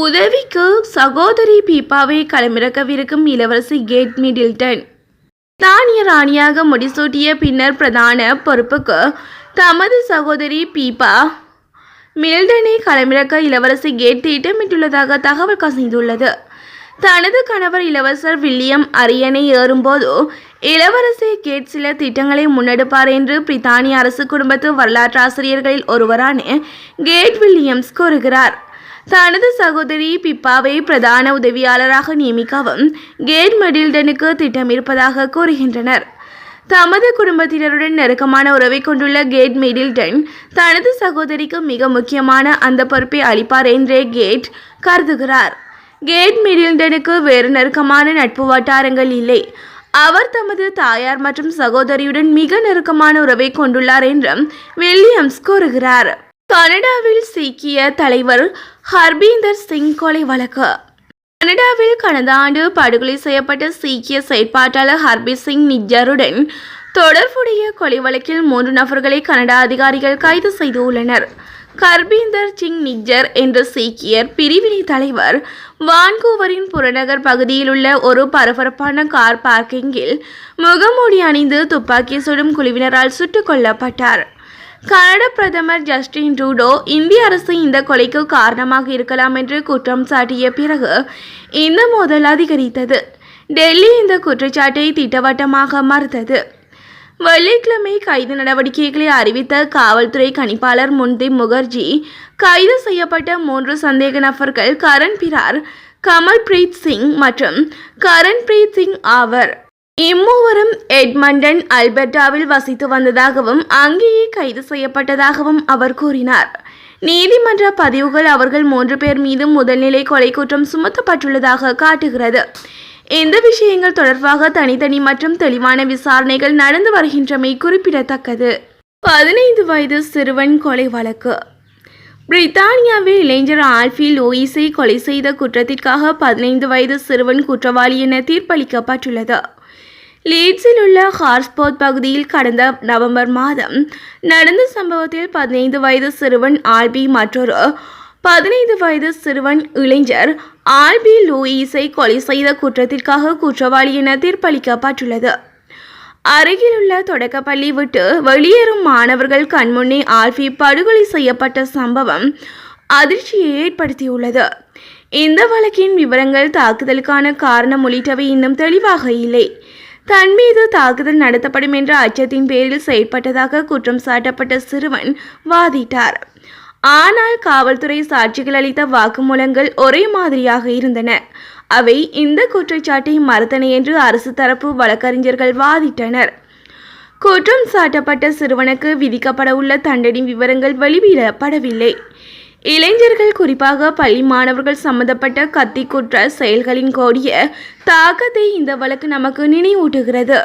உதவிக்கு சகோதரி பீப்பாவை களமிறக்கவிருக்கும் இளவரசி கேட் மிடில்டன் பிரித்தானிய ராணியாக முடிசூட்டிய பின்னர் பிரதான பொறுப்புக்கு தமது சகோதரி பீப்பா மில்டனை களமிறக்க இளவரசி கேட் திட்டமிட்டுள்ளதாக தகவல் கசிந்துள்ளது. தனது கணவர் இளவரசர் வில்லியம் அரியணை ஏறும்போது இளவரசி கேட் சில திட்டங்களை முன்னெடுப்பார் என்று பிரித்தானிய அரசு குடும்பத்து வரலாற்றாசிரியர்களில் ஒருவரான கேட் வில்லியம்ஸ் கூறுகிறார். தனது சகோதரி பிப்பாவை பிரதான உதவியாளராக நியமிக்கவும் கேட் மிடில்டனுக்கு திட்டமிருப்பதாக கூறுகின்றனர். தமது குடும்பத்தினருடன் நெருக்கமான உறவை கொண்டுள்ள கேட் மிடில்டன் தனது சகோதரிக்கு மிக முக்கியமான அந்த பொறுப்பை அளிப்பார் என்றே கேட் கருதுகிறார். கேட் மிடில்டனுக்கு வேறு நெருக்கமான நட்பு வட்டாரங்கள் இல்லை. அவர் தமது தாயார் மற்றும் சகோதரியுடன் மிக நெருக்கமான உறவை கொண்டுள்ளார் என்றும் வில்லியம்ஸ் கூறுகிறார். கனடாவில் சீக்கிய தலைவர் ஹர்பீந்தர் சிங் கொலை வழக்கு. கனடாவில் கடந்த ஆண்டு படுகொலை செய்யப்பட்ட சீக்கிய செயற்பாட்டாளர் ஹர்பீர் சிங் நிஜ்ஜருடன் தொடர்புடைய கொலை வழக்கில் 3 நபர்களை கனடா அதிகாரிகள் கைது செய்துள்ளனர். ஹர்பீந்தர் சிங் நிஜ்ஜர் என்ற சீக்கியர் பிரிவினை தலைவர் வான்கூவரின் புறநகர் பகுதியில் உள்ள ஒரு பரபரப்பான கார் பார்க்கிங்கில் முகமூடி அணிந்து துப்பாக்கி சுடும் குழுவினரால் சுட்டுக் கொல்லப்பட்டார். கனடா பிரதமர் ஜஸ்டின் ட்ரூடோ இந்திய அரசு இந்த கொலைக்கு காரணமாக இருக்கலாம் என்று குற்றம் சாட்டிய பிறகு இந்த மோதல் அதிகரித்தது. டெல்லி இந்த குற்றச்சாட்டை திட்டவட்டமாக மறுத்தது. வெள்ளிக்கிழமை கைது நடவடிக்கைகளை அறிவித்த காவல்துறை கணிப்பாளர் முன்தீப் முகர்ஜி கைது செய்யப்பட்ட 3 சந்தேக நபர்கள் கரண் பிரார், கமல்பிரீத் சிங் மற்றும் கரண்பிரீத் சிங் ஆவர். இம்மூவரும் எட்மண்டன் அல்பர்டாவில் வசித்து வந்ததாகவும் அங்கேயே கைது செய்யப்பட்டதாகவும் அவர் கூறினார். நீதிமன்ற பதிவுகள் அவர்கள் 3 பேர் மீதும் முதல்நிலை கொலை குற்றம் சுமத்தப்பட்டுள்ளதாக காட்டுகிறது. இந்த விஷயங்கள் தொடர்பாக தனித்தனி மற்றும் தெளிவான விசாரணைகள் நடந்து வருகின்றமை குறிப்பிடத்தக்கது. 15 வயது சிறுவன் கொலை வழக்கு. பிரித்தானியாவில் இளைஞர் ஆல்ஃபி லூயிஸை கொலை செய்த குற்றத்திற்காக 15 வயது சிறுவன் குற்றவாளி என தீர்ப்பளிக்கப்பட்டுள்ளது. லீட்ஸில் உள்ள ஹார்ஸ்போர்ட் பகுதியில் கடந்த நவம்பர் மாதம் நடந்த சம்பவத்தில் 15 வயது சிறுவன் ஆல்பி மற்றொரு 15 வயது சிறுவன் இளைஞர் ஆல்பி லூயிஸை கொலை செய்த குற்றத்திற்காக குற்றவாளி என தீர்ப்பளிக்கப்பட்டுள்ளது. அருகிலுள்ள தொடக்கப்பள்ளி விட்டு வெளியேறும் மாணவர்கள் கண்முன்னே ஆல்பி படுகொலை செய்யப்பட்ட சம்பவம் அதிர்ச்சியை ஏற்படுத்தியுள்ளது. இந்த வழக்கின் விவரங்கள், தாக்குதலுக்கான காரணம் உள்ளிட்டவை இன்னும் தெளிவாக இல்லை. தன் மீது தாக்குதல் நடத்தப்படும் என்ற அச்சத்தின் பேரில் செயற்பட்டதாக குற்றம் சாட்டப்பட்ட சிறுவன் வாதிட்டார். ஆனால் காவல்துறை சாட்சிகள் அளித்த வாக்குமூலங்கள் ஒரே மாதிரியாக இருந்தன. அவை இந்த குற்றச்சாட்டை மறுத்தன என்று அரசு தரப்பு வழக்கறிஞர்கள் வாதிட்டனர். குற்றம் சாட்டப்பட்ட சிறுவனுக்கு விதிக்கப்பட உள்ள தண்டனை விவரங்கள் வெளியிடப்படவில்லை. இளைஞர்கள், குறிப்பாக பள்ளி மாணவர்கள் சம்பந்தப்பட்ட கத்தி குற்ற செயல்களின் கோடிய தாக்கத்தை இந்த வழக்கு நமக்கு நினைவூட்டுகிறது.